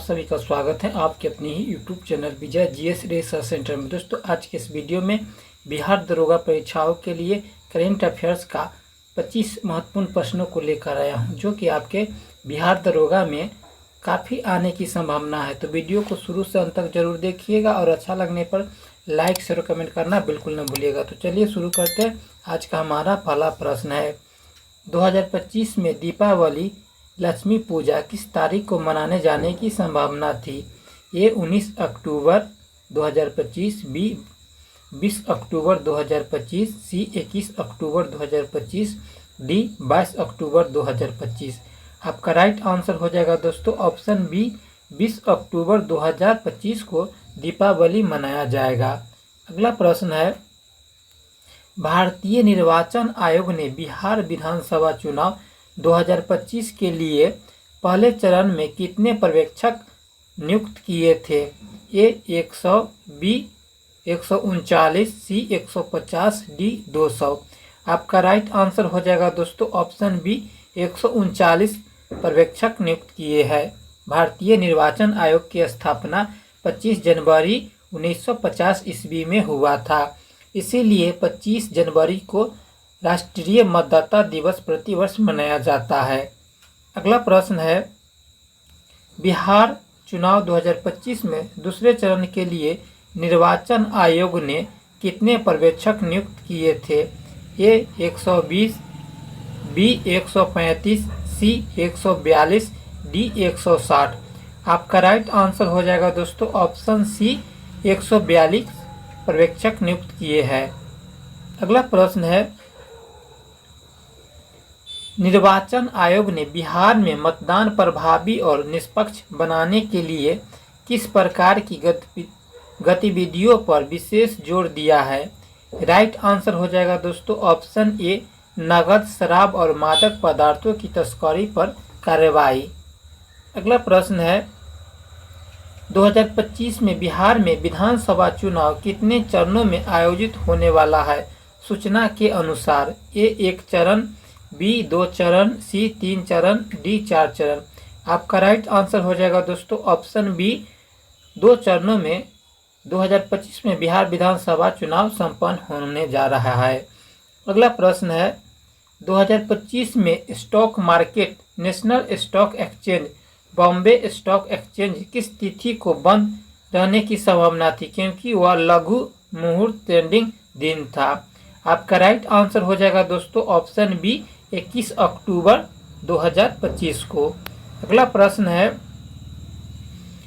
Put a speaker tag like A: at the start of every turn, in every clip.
A: सभी का स्वागत है आपके अपने ही यूट्यूब चैनल विजय जीएस रिसर्च सेंटर में। दोस्तों, आज के इस वीडियो में बिहार दरोगा परीक्षाओं के लिए करेंट अफेयर्स का 25 महत्वपूर्ण प्रश्नों को लेकर आया हूं, जो कि आपके बिहार दरोगा में काफ़ी आने की संभावना है। तो वीडियो को शुरू से अंत तक जरूर देखिएगा और अच्छा लगने पर लाइक शेयर कमेंट करना बिल्कुल न भूलिएगा। तो चलिए शुरू करते हैं। आज का हमारा पहला प्रश्न है, 2025 में दीपावली लक्ष्मी पूजा किस तारीख को मनाने जाने की संभावना थी? ए 19 अक्टूबर 2025, बी 20 अक्टूबर 2025, सी 21 अक्टूबर 2025, डी 22 अक्टूबर 2025। आपका राइट आंसर हो जाएगा दोस्तों ऑप्शन बी, 20 अक्टूबर 2025 को दीपावली मनाया जाएगा। अगला प्रश्न है, भारतीय निर्वाचन आयोग ने बिहार विधानसभा चुनाव 2025 के लिए पहले चरण में कितने पर्यवेक्षक नियुक्त किए थे? ए 100, बी 139, सी 150, डी 200। आपका राइट आंसर हो जाएगा दोस्तों ऑप्शन बी, 139 पर्यवेक्षक नियुक्त किए हैं। भारतीय निर्वाचन आयोग की स्थापना 25 जनवरी 1950 ईस्वी में हुआ था, इसीलिए 25 जनवरी को राष्ट्रीय मतदाता दिवस प्रतिवर्ष मनाया जाता है। अगला प्रश्न है, बिहार चुनाव 2025 में दूसरे चरण के लिए निर्वाचन आयोग ने कितने पर्यवेक्षक नियुक्त किए थे? ए 120, बी 135, सी 142, डी 160। आपका राइट आंसर हो जाएगा दोस्तों ऑप्शन सी, 142 पर्यवेक्षक नियुक्त किए हैं। अगला प्रश्न है, निर्वाचन आयोग ने बिहार में मतदान प्रभावी और निष्पक्ष बनाने के लिए किस प्रकार की गतिविधियों पर विशेष जोर दिया है? राइट आंसर हो जाएगा दोस्तों ऑप्शन ए, नकद, शराब और मादक पदार्थों की तस्करी पर कार्रवाई। अगला प्रश्न है, 2025 में बिहार में विधानसभा चुनाव कितने चरणों में आयोजित होने वाला है सूचना के अनुसार? ए 1 चरण, बी 2 चरण, सी 3 चरण, डी 4 चरण। आपका राइट आंसर हो जाएगा दोस्तों ऑप्शन बी, 2 चरणों में 2025 में बिहार विधानसभा चुनाव संपन्न होने जा रहा है। अगला प्रश्न है, 2025 में stock market national stock exchange Bombay stock exchange किस तिथि को बंद रहने की संभावना थी, क्योंकि वह लघु मुहूर्त ट्रेडिंग दिन था? आपका राइट आंसर हो जाएगा दोस्तों ऑप्शन बी, 21 अक्टूबर 2025 को। अगला प्रश्न है,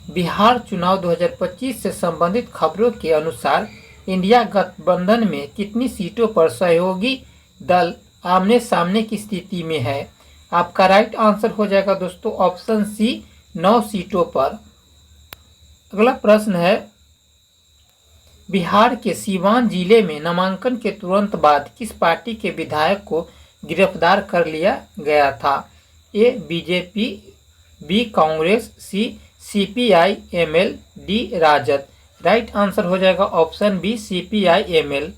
A: बिहार चुनाव 2025 से संबंधित खबरों के अनुसार इंडिया गठबंधन में कितनी सीटों पर सहयोगी दल आमने सामने की स्थिति में है? आपका राइट आंसर हो जाएगा दोस्तों ऑप्शन सी, 9 सीटों पर। अगला प्रश्न है, बिहार के सीवान जिले में नामांकन के तुरंत बाद किस पार्टी के विधायक को गिरफ्तार कर लिया गया था? A BJP, B Congress, C CPI ML, D RJD. Right answer हो जाएगा ऑप्शन बी, सीपीआई एमएल।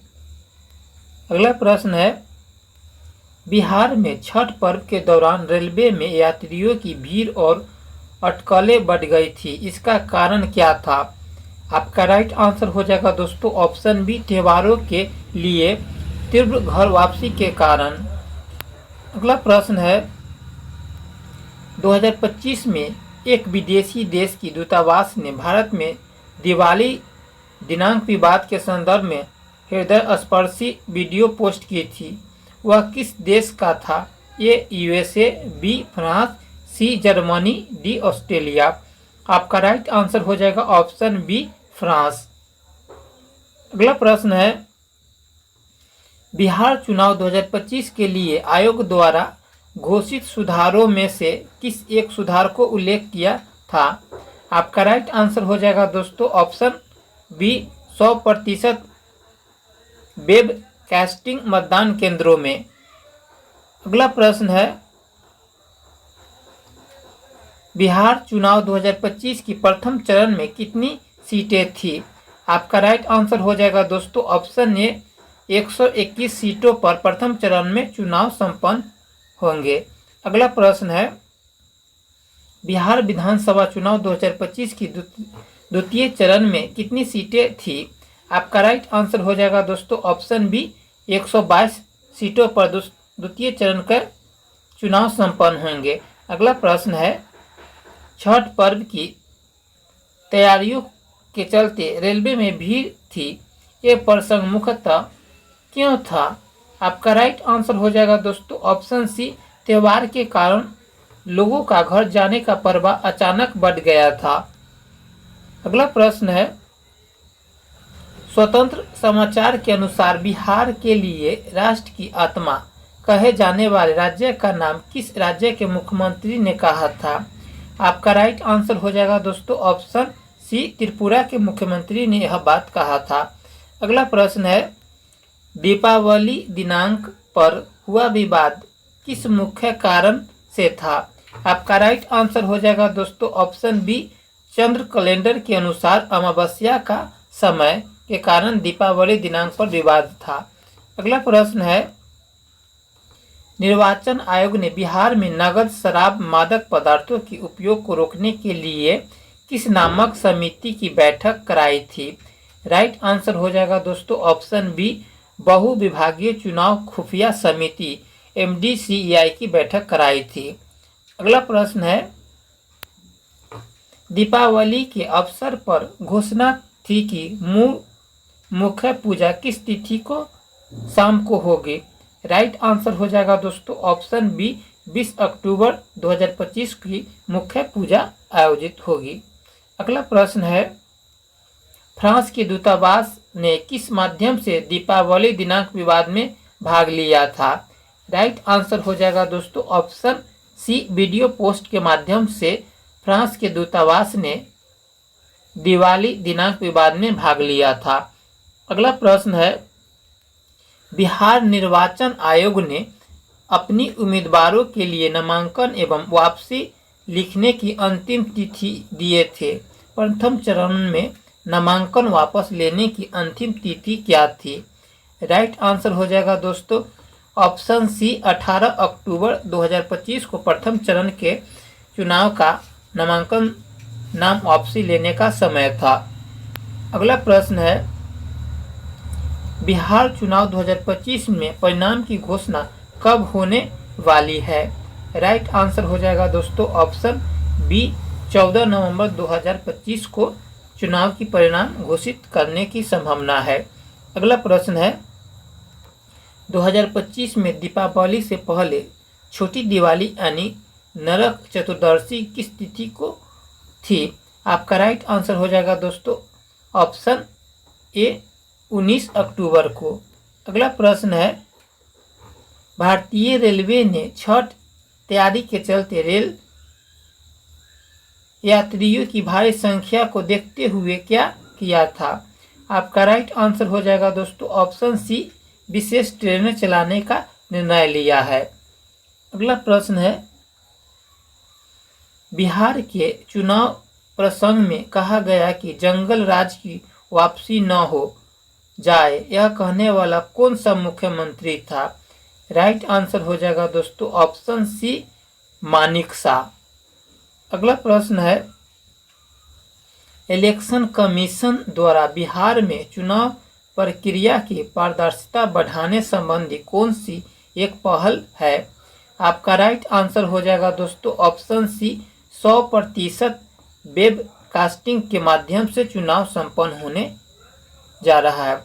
A: अगला प्रश्न है, बिहार में छठ पर्व के दौरान रेलवे में यात्रियों की भीड़ और अटकलें बढ़ गई थी, इसका कारण क्या था? आपका राइट आंसर हो जाएगा दोस्तों ऑप्शन बी, त्योहारों के लिए तीव्र घर वापसी के कारण। अगला प्रश्न है, 2025 में एक विदेशी देश की दूतावास ने भारत में दिवाली दिनांक विवाद के संदर्भ में हृदयस्पर्शी वीडियो पोस्ट की थी, वह किस देश का था? A USA, B France, C Germany, D Australia. आपका राइट आंसर हो जाएगा ऑप्शन बी, फ्रांस। अगला प्रश्न है, बिहार चुनाव 2025 के लिए आयोग द्वारा घोषित सुधारों में से किस एक सुधार को उल्लेख किया था? आपका राइट आंसर हो जाएगा दोस्तों ऑप्शन बी, 100% वेब कास्टिंग मतदान केंद्रों में। अगला प्रश्न है, बिहार चुनाव 2025 की प्रथम चरण में कितनी सीटें थी? आपका राइट आंसर हो जाएगा दोस्तों ऑप्शन ए, 121 सीटों पर प्रथम चरण में चुनाव संपन्न होंगे। अगला प्रश्न है, बिहार विधानसभा चुनाव 2025 की द्वितीय चरण में कितनी सीटें थी? आपका राइट आंसर हो जाएगा दोस्तों ऑप्शन बी 122 सीटों पर द्वितीय चरण का चुनाव संपन्न होंगे। अगला प्रश्न है, छठ पर्व की तैयारियों के चलते रेलवे में भीड़ थी, ये प्रसंग मुख्यतः क्यों था? आपका राइट आंसर हो जाएगा दोस्तों ऑप्शन सी त्योहार के कारण लोगों का घर जाने का प्रवाह अचानक बढ़ गया था। अगला प्रश्न है, स्वतंत्र समाचार के अनुसार बिहार के लिए राष्ट्र की आत्मा कहे जाने वाले राज्य का नाम किस राज्य के मुख्यमंत्री ने कहा था? आपका राइट आंसर हो जाएगा दोस्तों ऑप्शन सी त्रिपुरा के मुख्यमंत्री ने यह बात कहा था। अगला प्रश्न है, दीपावली दिनांक पर हुआ विवाद किस मुख्य कारण से था? आपका राइट आंसर हो जाएगा दोस्तों ऑप्शन बी चंद्र कैलेंडर के अनुसार अमावस्या का समय के कारण दीपावली दिनांक पर विवाद था। अगला प्रश्न है, निर्वाचन आयोग ने बिहार में नगद शराब मादक पदार्थों के उपयोग को रोकने के लिए किस नामक समिति की बैठक कराई थी? राइट आंसर हो जाएगा दोस्तों ऑप्शन बी बहुविभागीय चुनाव खुफिया समिति MDCEI की बैठक कराई थी। अगला प्रश्न है, दीपावली के अवसर पर घोषणा थी कि मुख्य पूजा किस तिथि को शाम को होगी? राइट आंसर हो जाएगा दोस्तों ऑप्शन बी 20 अक्टूबर 2025 की मुख्य पूजा आयोजित होगी। अगला प्रश्न है, फ्रांस के दूतावास ने किस माध्यम से दीपावली दिनांक विवाद में भाग लिया था? राइट आंसर हो जाएगा दोस्तों ऑप्शन सी वीडियो पोस्ट के माध्यम से फ्रांस के दूतावास ने दिवाली दिनांक विवाद में भाग लिया था। अगला प्रश्न है, बिहार निर्वाचन आयोग ने अपनी उम्मीदवारों के लिए नामांकन एवं वापसी लिखने की अंतिम तिथि दिए थे। प्रथम चरण में नामांकन वापस लेने की अंतिम तिथि क्या थी? राइट आंसर हो जाएगा दोस्तों ऑप्शन सी 18 अक्टूबर 2025 को प्रथम चरण के चुनाव का नामांकन नाम वापसी लेने का समय था। अगला प्रश्न है, बिहार चुनाव 2025 में परिणाम की घोषणा कब होने वाली है? राइट आंसर हो जाएगा दोस्तों ऑप्शन बी 14 नवंबर 2025 को चुनाव की परिणाम घोषित करने की संभावना है। अगला प्रश्न है, 2025 में दीपावली से पहले छोटी दिवाली यानी नरक चतुर्दशी किस तिथि को थी? आपका राइट आंसर हो जाएगा दोस्तों ऑप्शन ए 19 अक्टूबर को। अगला प्रश्न है, भारतीय रेलवे ने छठ तैयारी के चलते रेल यात्रियों की भारी संख्या को देखते हुए क्या किया था? आपका राइट आंसर हो जाएगा दोस्तों ऑप्शन सी विशेष ट्रेनें चलाने का निर्णय लिया है। अगला प्रश्न है, बिहार के चुनाव प्रसंग में कहा गया कि जंगल राज की वापसी न हो जाए, यह कहने वाला कौन सा मुख्यमंत्री था? राइट आंसर हो जाएगा दोस्तों ऑप्शन सी मानिक शाह। अगला प्रश्न है, इलेक्शन कमीशन द्वारा बिहार में चुनाव प्रक्रिया की पारदर्शिता बढ़ाने संबंधी कौन सी एक पहल है? आपका राइट आंसर हो जाएगा दोस्तों ऑप्शन सी 100% वेबकास्टिंग के माध्यम से चुनाव संपन्न होने जा रहा है।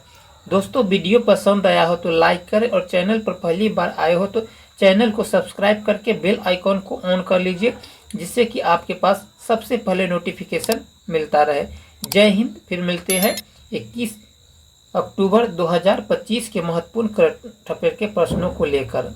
A: दोस्तों वीडियो पसंद आया हो तो लाइक करें और चैनल पर पहली बार आए हो तो चैनल को सब्सक्राइब करके बेल आइकॉन को ऑन कर लीजिए, जिससे कि आपके पास सबसे पहले नोटिफिकेशन मिलता रहे। जय हिंद। फिर मिलते हैं 21 अक्टूबर 2025 के महत्वपूर्ण करंट अफेयर के प्रश्नों को लेकर।